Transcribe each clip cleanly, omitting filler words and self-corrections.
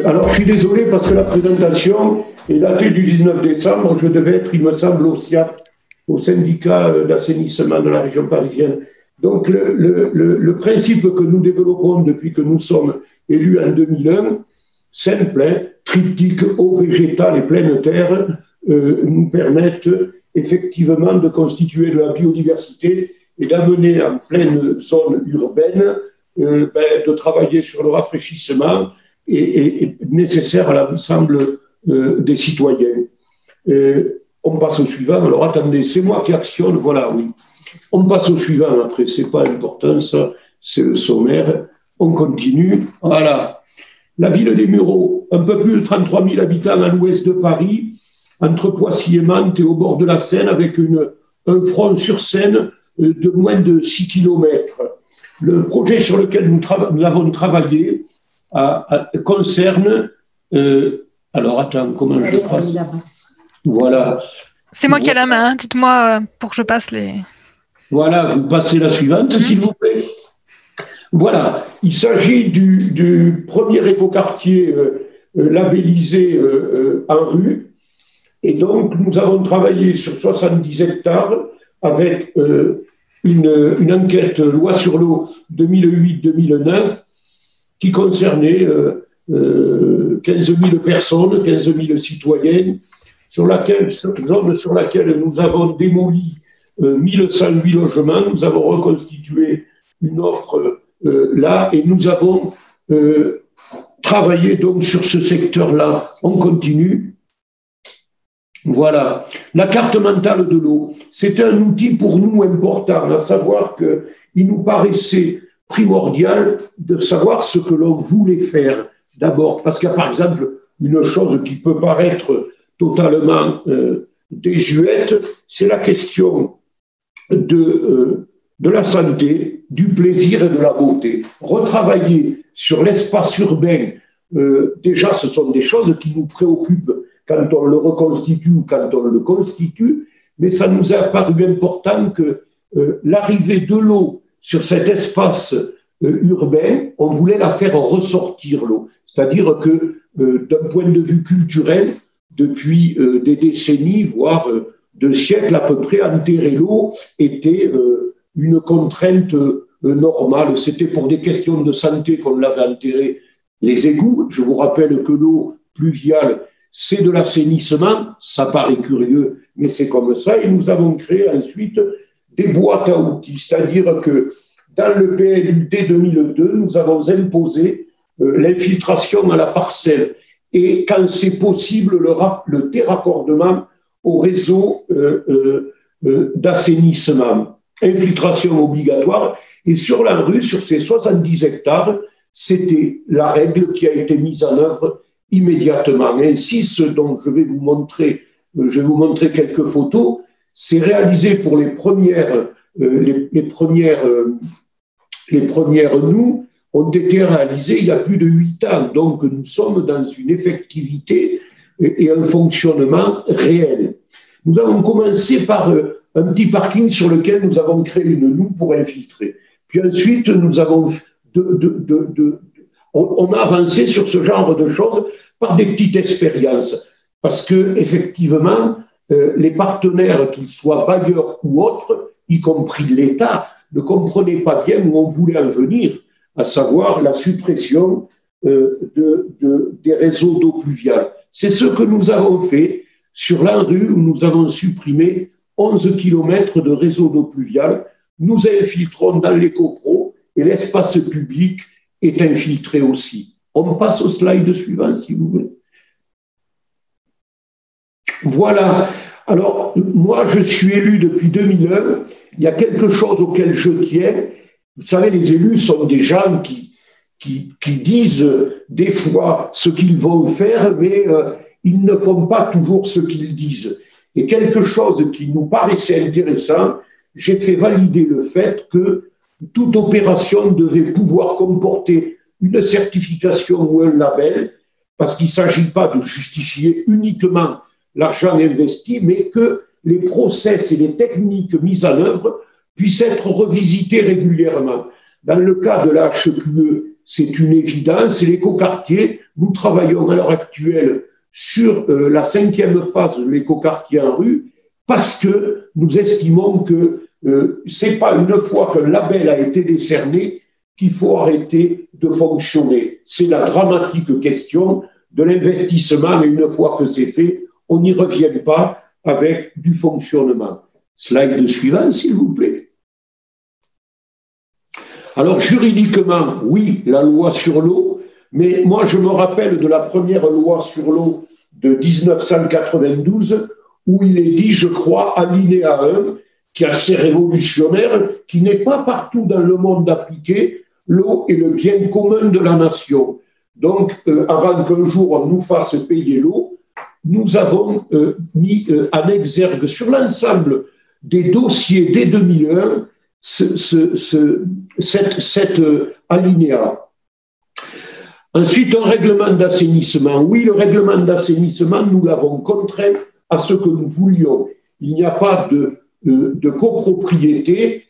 Alors, je suis désolé parce que la présentation est datée du 19 décembre. Je devais être, il me semble, au SIAP, au syndicat d'assainissement de la région parisienne. Donc, le principe que nous développons depuis que nous sommes élus en 2001, simple, hein, triptyque eau végétale et pleine terre, nous permettent effectivement de constituer de la biodiversité et d'amener en pleine zone urbaine, de travailler sur le rafraîchissement et nécessaire à l'ensemble des citoyens. On passe au suivant. Alors attendez, c'est moi qui actionne, voilà, oui. On passe au suivant après, c'est pas important ça, c'est le sommaire. On continue, voilà. La ville des Mureaux, un peu plus de 33 000 habitants à l'ouest de Paris, entre Poissy et Mantes et au bord de la Seine, avec un front sur Seine de moins de 6 km. Le projet sur lequel nous avons travaillé concerne... alors, attends, comment je passe ? Voilà. C'est moi qui ai la main, hein. Dites-moi pour que je passe les... Voilà, vous passez la suivante, s'il vous plaît. Voilà, il s'agit du premier écoquartier labellisé en rue. Et donc, nous avons travaillé sur 70 hectares avec une enquête loi sur l'eau 2008-2009 qui concernait 15 000 personnes, 15 000 citoyens, zone sur laquelle nous avons démoli 1108 logements, nous avons reconstitué une offre là et nous avons travaillé donc sur ce secteur-là. On continue. Voilà. La carte mentale de l'eau, c'est un outil pour nous important, à savoir qu'il nous paraissait primordial de savoir ce que l'on voulait faire d'abord, parce qu'il y a par exemple une chose qui peut paraître totalement désuète, c'est la question de la santé, du plaisir et de la beauté. Retravailler sur l'espace urbain, déjà ce sont des choses qui nous préoccupent quand on le reconstitue ou quand on le constitue, mais ça nous a paru important que l'arrivée de l'eau sur cet espace urbain, on voulait la faire ressortir l'eau. C'est-à-dire que d'un point de vue culturel, depuis des décennies, voire 2 siècles à peu près, enterrer l'eau était une contrainte normale. C'était pour des questions de santé qu'on l'avait enterré. Les égouts, je vous rappelle que l'eau pluviale, c'est de l'assainissement, ça paraît curieux, mais c'est comme ça. Et nous avons créé ensuite des boîtes à outils, c'est-à-dire que dans le PLU dès 2002, nous avons imposé l'infiltration à la parcelle et, quand c'est possible, le déraccordement au réseau d'assainissement. Infiltration obligatoire. Et sur la rue, sur ces 70 hectares, c'était la règle qui a été mise en œuvre immédiatement. Ainsi, ce dont je vais vous montrer quelques photos, c'est réalisé pour les premières nous ont été réalisées il y a plus de 8 ans. Donc, nous sommes dans une effectivité et un fonctionnement réel. Nous avons commencé par un petit parking sur lequel nous avons créé une noue pour infiltrer. Puis ensuite, nous avons on a avancé sur ce genre de choses par des petites expériences. Parce que, effectivement, les partenaires, qu'ils soient bailleurs ou autres, y compris l'État, ne comprenaient pas bien où on voulait en venir, à savoir la suppression des réseaux d'eau pluviale. C'est ce que nous avons fait sur la rue où nous avons supprimé 11 km de réseau d'eau pluviale. Nous infiltrons dans les copros et l'espace public est infiltré aussi. On passe au slide suivant, si vous voulez. Voilà. Alors, moi, je suis élu depuis 2001. Il y a quelque chose auquel je tiens. Vous savez, les élus sont des gens qui disent des fois ce qu'ils vont faire, mais ils ne font pas toujours ce qu'ils disent. Et quelque chose qui nous paraissait intéressant, j'ai fait valider le fait que toute opération devait pouvoir comporter une certification ou un label, parce qu'il ne s'agit pas de justifier uniquement l'argent investi, mais que les process et les techniques mises en œuvre puissent être revisités régulièrement. Dans le cas de la HQE, c'est une évidence. Et l'écoquartier, nous travaillons à l'heure actuelle sur la 5e phase de l'écoquartier en rue parce que nous estimons que ce n'est pas une fois qu'un label a été décerné qu'il faut arrêter de fonctionner. C'est la dramatique question de l'investissement et une fois que c'est fait, on n'y revient pas avec du fonctionnement. Slide suivant, s'il vous plaît. Alors, juridiquement, oui, la loi sur l'eau, mais moi, je me rappelle de la première loi sur l'eau de 1992, où il est dit, je crois, alinéa 1, qui est assez révolutionnaire, qui n'est pas partout dans le monde appliqué, l'eau est le bien commun de la nation. Donc, avant qu'un jour on nous fasse payer l'eau, nous avons mis en exergue sur l'ensemble des dossiers dès 2001 cet alinéa. Ensuite, un règlement d'assainissement. Oui, le règlement d'assainissement, nous l'avons contraint à ce que nous voulions. Il n'y a pas de copropriété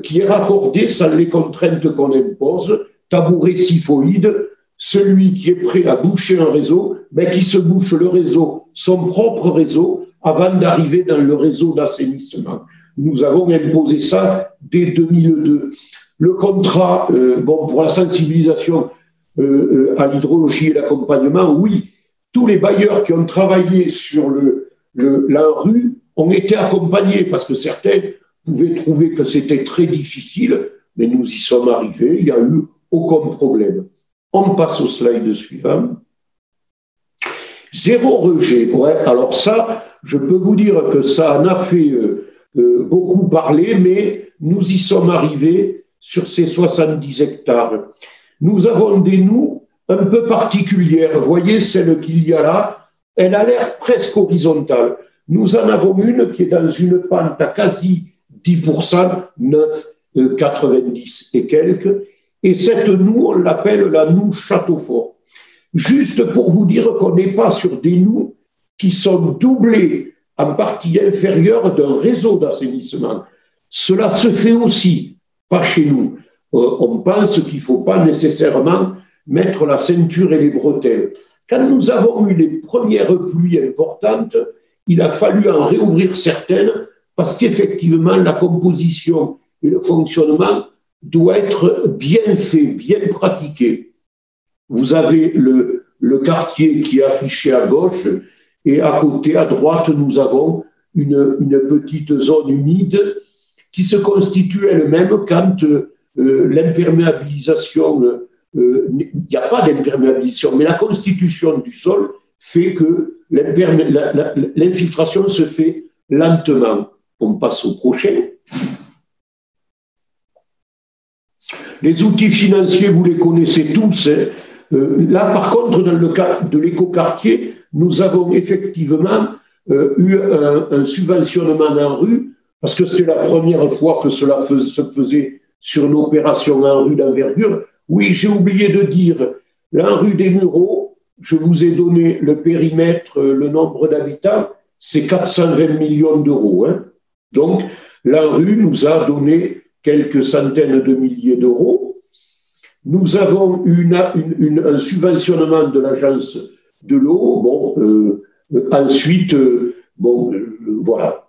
qui est raccordée sans les contraintes qu'on impose. Tabouret siphoïde, celui qui est prêt à boucher un réseau, mais qui se bouche le réseau, son propre réseau, avant d'arriver dans le réseau d'assainissement. Nous avons imposé ça dès 2002. Le contrat, pour la sensibilisation à l'hydrologie et l'accompagnement, oui, tous les bailleurs qui ont travaillé sur la rue ont été accompagnés parce que certains pouvaient trouver que c'était très difficile, mais nous y sommes arrivés, il n'y a eu aucun problème. On passe au slide suivant. Zéro rejet. Ouais, alors ça, je peux vous dire que ça en a fait beaucoup parler, mais nous y sommes arrivés sur ces 70 hectares. Nous avons des noues un peu particulières. Vous voyez celle qu'il y a là, elle a l'air presque horizontale. Nous en avons une qui est dans une pente à quasi 10%, 9,90 et quelques. Et cette noue, on l'appelle la noue Châteaufort. Juste pour vous dire qu'on n'est pas sur des noues qui sont doublées en partie inférieure d'un réseau d'assainissement. Cela se fait aussi, pas chez nous. On pense qu'il ne faut pas nécessairement mettre la ceinture et les bretelles. Quand nous avons eu les premières pluies importantes, il a fallu en réouvrir certaines parce qu'effectivement, la composition et le fonctionnement doit être bien fait, bien pratiqué. Vous avez le quartier qui est affiché à gauche et à côté, à droite, nous avons une petite zone humide qui se constitue elle-même quand l'imperméabilisation, il n'y a pas d'imperméabilisation, mais la constitution du sol fait que l'infiltration se fait lentement. On passe au prochain. Les outils financiers, vous les connaissez tous. Là, par contre, dans le cas de l'écoquartier, nous avons effectivement eu un subventionnement en rue, parce que c'est la première fois que cela se faisait sur une opération en rue d'envergure. Oui, j'ai oublié de dire, la rue des Mureaux, je vous ai donné le périmètre, le nombre d'habitants, c'est 420 millions d'euros. Hein. Donc, la rue nous a donné quelques centaines de milliers d'euros. Nous avons un subventionnement de l'agence de l'eau. Ensuite, voilà.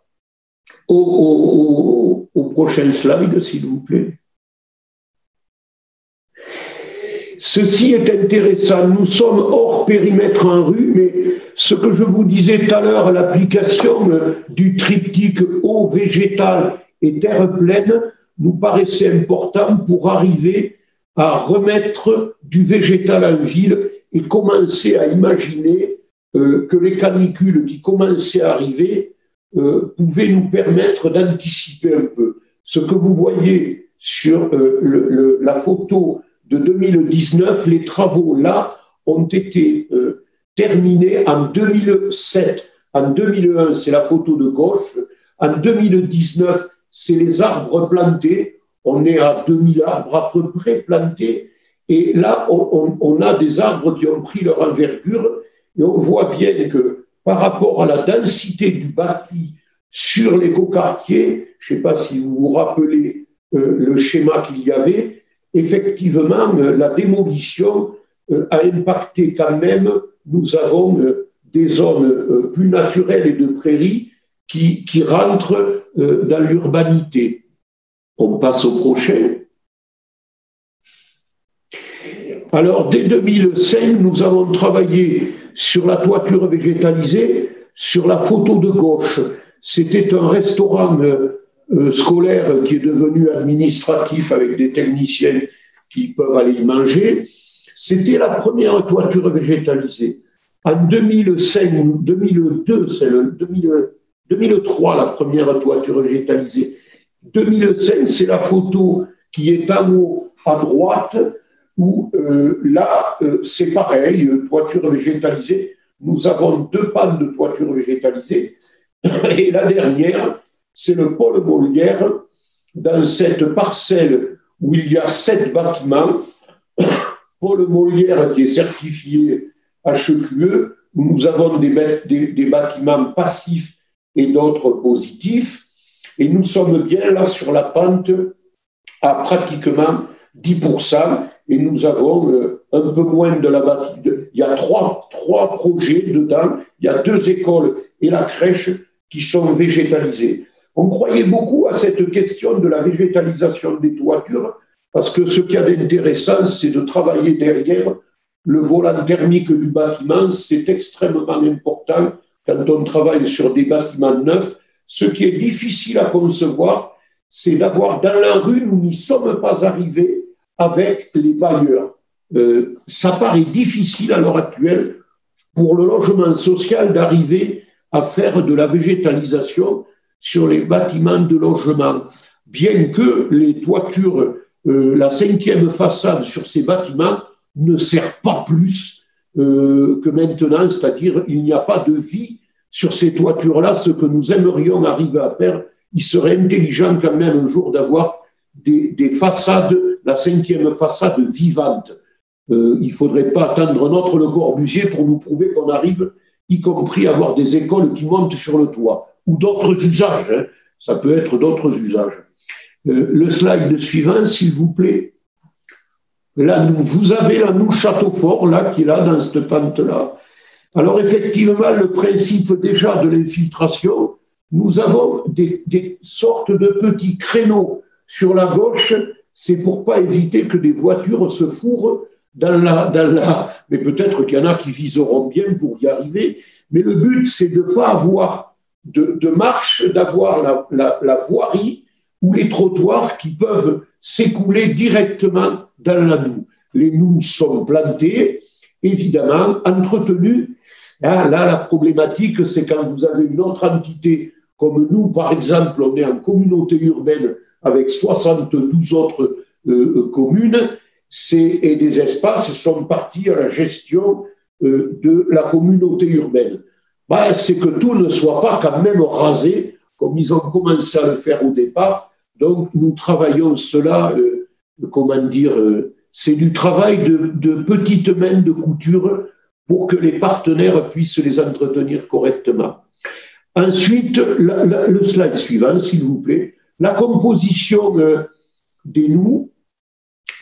Au prochain slide, s'il vous plaît. Ceci est intéressant. Nous sommes hors périmètre en rue, mais ce que je vous disais tout à l'heure, l'application du triptyque eau végétale et terre pleine nous paraissait important pour arriver à remettre du végétal en ville et commencer à imaginer que les canicules qui commençaient à arriver pouvaient nous permettre d'anticiper un peu. Ce que vous voyez sur la photo de 2019, les travaux là ont été terminés en 2007. En 2001, c'est la photo de gauche. En 2019, c'est les arbres plantés. On est à 2000 arbres à peu près plantés. Et là, on a des arbres qui ont pris leur envergure. Et on voit bien que par rapport à la densité du bâti sur l'écoquartier, je ne sais pas si vous vous rappelez le schéma qu'il y avait, effectivement, la démolition a impacté quand même. Nous avons des zones plus naturelles et de prairies qui rentrent dans l'urbanité. On passe au prochain. Alors, dès 2005, nous avons travaillé sur la toiture végétalisée, sur la photo de gauche. C'était un restaurant scolaire qui est devenu administratif avec des techniciens qui peuvent aller y manger. C'était la première toiture végétalisée. En 2005, 2002, c'est le 2003, la première toiture végétalisée. 2005, c'est la photo qui est en haut à droite, où là, c'est pareil, toiture végétalisée. Nous avons 2 pannes de toiture végétalisée. Et la dernière, c'est le pôle Molière, dans cette parcelle où il y a 7 bâtiments. Pôle Molière qui est certifié HQE, où nous avons des bâtiments passifs et d'autres positifs. Et nous sommes bien là sur la pente à pratiquement 10%. Et nous avons un peu moins de la bâtisse. Il y a trois projets dedans. Il y a 2 écoles et la crèche qui sont végétalisées. On croyait beaucoup à cette question de la végétalisation des toitures parce que ce qu'il y a d'intéressant, c'est de travailler derrière le volant thermique du bâtiment. C'est extrêmement important quand on travaille sur des bâtiments neufs. Ce qui est difficile à concevoir, c'est d'avoir dans la rue, nous n'y sommes pas arrivés avec les bailleurs. Ça paraît difficile à l'heure actuelle pour le logement social d'arriver à faire de la végétalisation sur les bâtiments de logement, bien que les toitures, la 5e façade sur ces bâtiments ne sert pas plus que maintenant, c'est-à-dire il n'y a pas de vie sur ces toitures-là, ce que nous aimerions arriver à faire. Il serait intelligent quand même un jour d'avoir des façades, la 5e façade vivante. Il ne faudrait pas attendre notre Le Corbusier pour nous prouver qu'on arrive, y compris à avoir des écoles qui montent sur le toit, ou d'autres usages, hein. Ça peut être d'autres usages. Le slide suivant, s'il vous plaît. Là, vous avez la Noue Châteaufort, là, qui est là, dans cette pente-là. Alors, effectivement, le principe déjà de l'infiltration, nous avons des sortes de petits créneaux sur la gauche, c'est pour pas éviter que des voitures se fourrent dans la... Mais peut-être qu'il y en a qui viseront bien pour y arriver, mais le but, c'est de ne pas avoir de marche, d'avoir la voirie ou les trottoirs qui peuvent s'écouler directement dans la noue. Les noues sont plantées, évidemment, entretenues. Là, la problématique, c'est quand vous avez une autre entité comme nous, par exemple, on est en communauté urbaine avec 72 autres communes, et des espaces sont partis à la gestion de la communauté urbaine. C'est que tout ne soit pas quand même rasé, comme ils ont commencé à le faire au départ. Donc, nous travaillons cela, c'est du travail de petites mains de couture pour que les partenaires puissent les entretenir correctement. Ensuite, le slide suivant, s'il vous plaît. La composition des noues,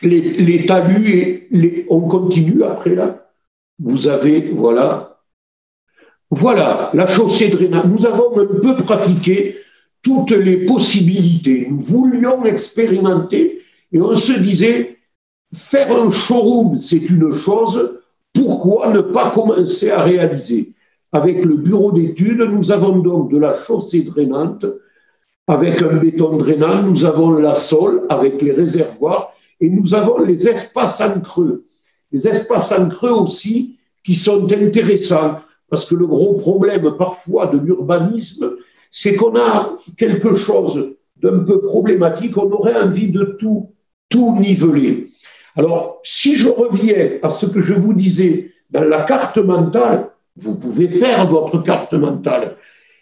les talus, on continue après là. Vous avez, voilà, la chaussée drainage. Nous avons un peu pratiqué toutes les possibilités. Nous voulions expérimenter et on se disait, faire un showroom, c'est une chose, pourquoi ne pas commencer à réaliser? Avec le bureau d'études, nous avons donc de la chaussée drainante, avec un béton drainant, nous avons la sole avec les réservoirs et nous avons les espaces en creux. Les espaces en creux aussi qui sont intéressants parce que le gros problème parfois de l'urbanisme, c'est qu'on a quelque chose d'un peu problématique, on aurait envie de tout niveler. Alors, si je reviens à ce que je vous disais dans la carte mentale, vous pouvez faire votre carte mentale.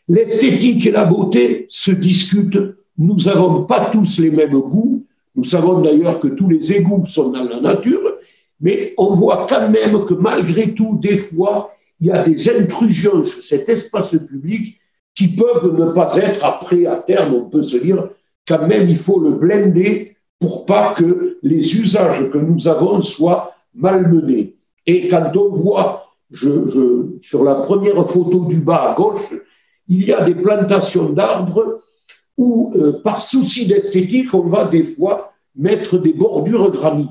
L'esthétique et la beauté se discutent. Nous n'avons pas tous les mêmes goûts. Nous savons d'ailleurs que tous les égouts sont dans la nature, mais on voit quand même que malgré tout, des fois, il y a des intrusions sur cet espace public qui peuvent ne pas être après, à terme, on peut se dire, quand même, il faut le blender pour pas que les usages que nous avons soient malmenés. Et quand on voit, sur la première photo du bas à gauche, il y a des plantations d'arbres où, par souci d'esthétique, on va des fois mettre des bordures granit.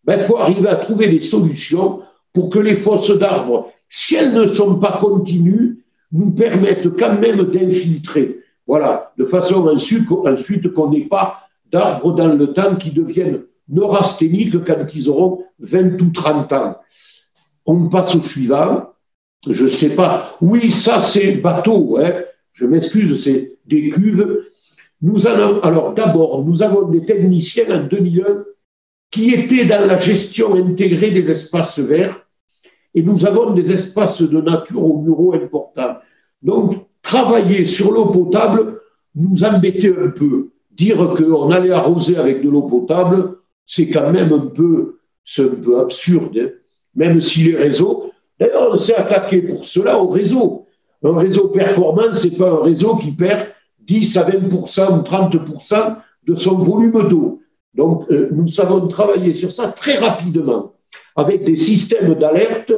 Il faut arriver à trouver des solutions pour que les fosses d'arbres, si elles ne sont pas continues, nous permettent quand même d'infiltrer. Voilà, de façon ensuite qu'on n'ait pas d'arbres dans le temps qui deviennent neurasthéniques quand ils auront 20 ou 30 ans. On passe au suivant. Je ne sais pas. Oui, ça, c'est bateau. Hein. Je m'excuse, c'est des cuves. Alors, d'abord, nous avons des techniciens en 2001 qui étaient dans la gestion intégrée des espaces verts et nous avons des espaces de nature aux muraux importants. Donc, travailler sur l'eau potable nous embêtait un peu. Dire qu'on allait arroser avec de l'eau potable, c'est quand même un peu absurde, hein. Même si les réseaux... D'ailleurs, on s'est attaqué pour cela au réseau. Un réseau performant, ce n'est pas un réseau qui perd 10 à 20% ou 30% de son volume d'eau. Donc, nous savons travailler sur ça très rapidement, avec des systèmes d'alerte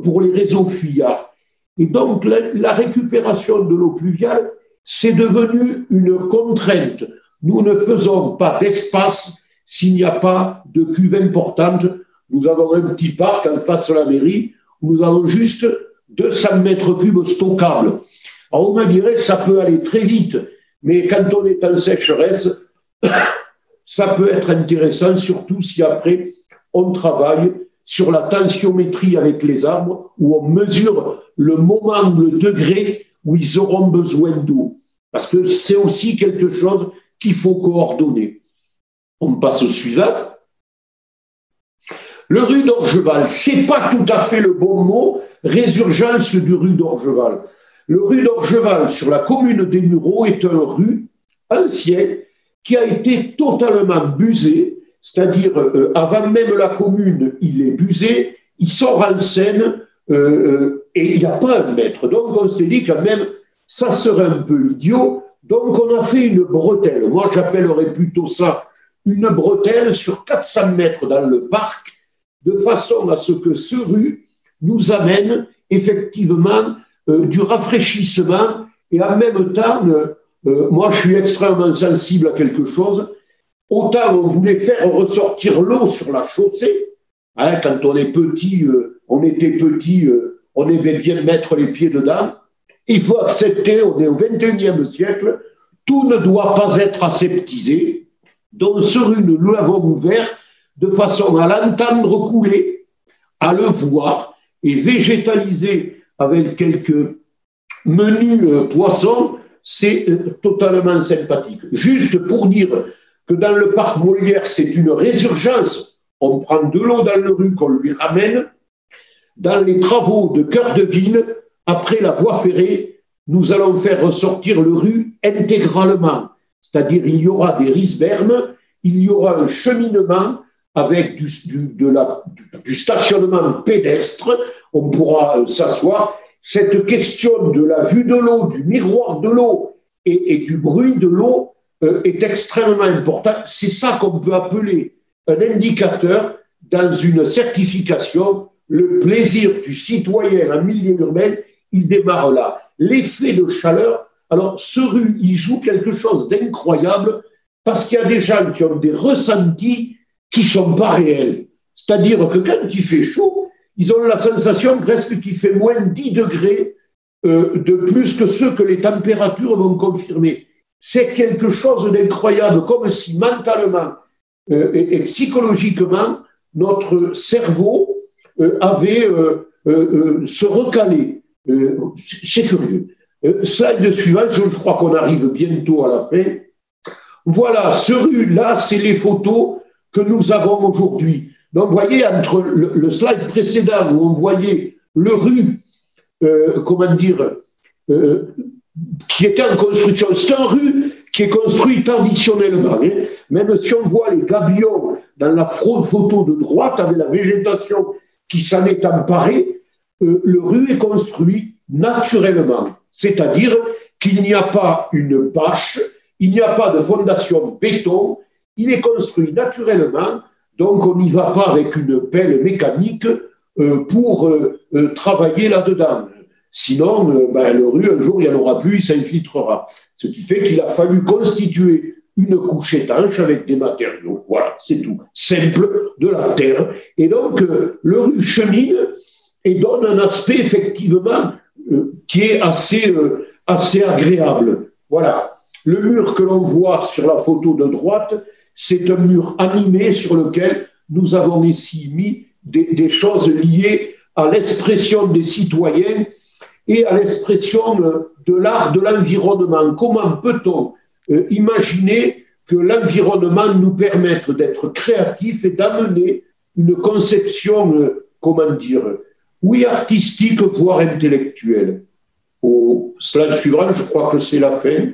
pour les réseaux fuyards. Et donc, la récupération de l'eau pluviale, c'est devenu une contrainte. Nous ne faisons pas d'espace s'il n'y a pas de cuve importante. Nous avons un petit parc en face de la mairie où nous avons juste 200 mètres cubes stockables. Alors, on me dirait, ça peut aller très vite, mais quand on est en sécheresse, ça peut être intéressant, surtout si après, on travaille sur la tensiométrie avec les arbres, où on mesure le moment, le degré où ils auront besoin d'eau. Parce que c'est aussi quelque chose qu'il faut coordonner. On passe au suivant. Le rue d'Orgeval, ce n'est pas tout à fait le bon mot, résurgence du rue d'Orgeval. Le rue d'Orgeval, sur la commune des Mureaux, est un rue ancien qui a été totalement busé, c'est-à-dire avant même la commune, il est busé, il sort en scène et il n'y a pas un mètre. Donc on s'est dit quand même, ça serait un peu idiot. Donc on a fait une bretelle. Moi j'appellerais plutôt ça une bretelle sur 400 mètres dans le parc, de façon à ce que ce rue nous amène effectivement du rafraîchissement et en même temps, moi je suis extrêmement sensible à quelque chose, autant on voulait faire ressortir l'eau sur la chaussée, hein, quand on est petit, on était petit, on aimait bien mettre les pieds dedans, il faut accepter, on est au XXIe siècle, tout ne doit pas être aseptisé, donc ce rue nous l'avons ouvert de façon à l'entendre couler, à le voir et végétaliser avec quelques menus poissons, c'est totalement sympathique. Juste pour dire que dans le parc Molière, c'est une résurgence. On prend de l'eau dans le rue qu'on lui ramène. Dans les travaux de cœur de ville, après la voie ferrée, nous allons faire ressortir le rue intégralement. C'est-à-dire il y aura des riz-bermes, il y aura un cheminement avec du stationnement pédestre, on pourra s'asseoir. Cette question de la vue de l'eau, du miroir de l'eau et du bruit de l'eau est extrêmement importante. C'est ça qu'on peut appeler un indicateur dans une certification. Le plaisir du citoyen en milieu urbain, il démarre là. L'effet de chaleur, alors ce rue, il joue quelque chose d'incroyable parce qu'il y a des gens qui ont des ressentis qui ne sont pas réels. C'est-à-dire que quand il fait chaud, ils ont la sensation presque qu'il fait moins 10 degrés de plus que ceux que les températures vont confirmer. C'est quelque chose d'incroyable, comme si mentalement et psychologiquement, notre cerveau avait se recalé. C'est curieux. Slide suivant, je crois qu'on arrive bientôt à la fin. Voilà, ce rue-là, c'est les photos que nous avons aujourd'hui. Donc, vous voyez, entre le slide précédent où on voyait le rue, qui était en construction, c'est un rue qui est construit traditionnellement. Hein. Même si on voit les gabions dans la photo de droite avec la végétation qui s'en est emparée, le rue est construit naturellement. C'est-à-dire qu'il n'y a pas une bâche, il n'y a pas de fondation béton, il est construit naturellement, donc on n'y va pas avec une pelle mécanique pour travailler là-dedans. Sinon, le rue, un jour, il n'y en aura plus, il s'infiltrera. Ce qui fait qu'il a fallu constituer une couche étanche avec des matériaux. Voilà, c'est tout. Simple, de la terre. Et donc, le rue chemine et donne un aspect, effectivement, qui est assez agréable. Voilà. Le mur que l'on voit sur la photo de droite, c'est un mur animé sur lequel nous avons ici mis des choses liées à l'expression des citoyens et à l'expression de l'art de l'environnement. Comment peut-on imaginer que l'environnement nous permette d'être créatifs et d'amener une conception, oui, artistique, voire intellectuelle. Au slide suivant, je crois que c'est la fin.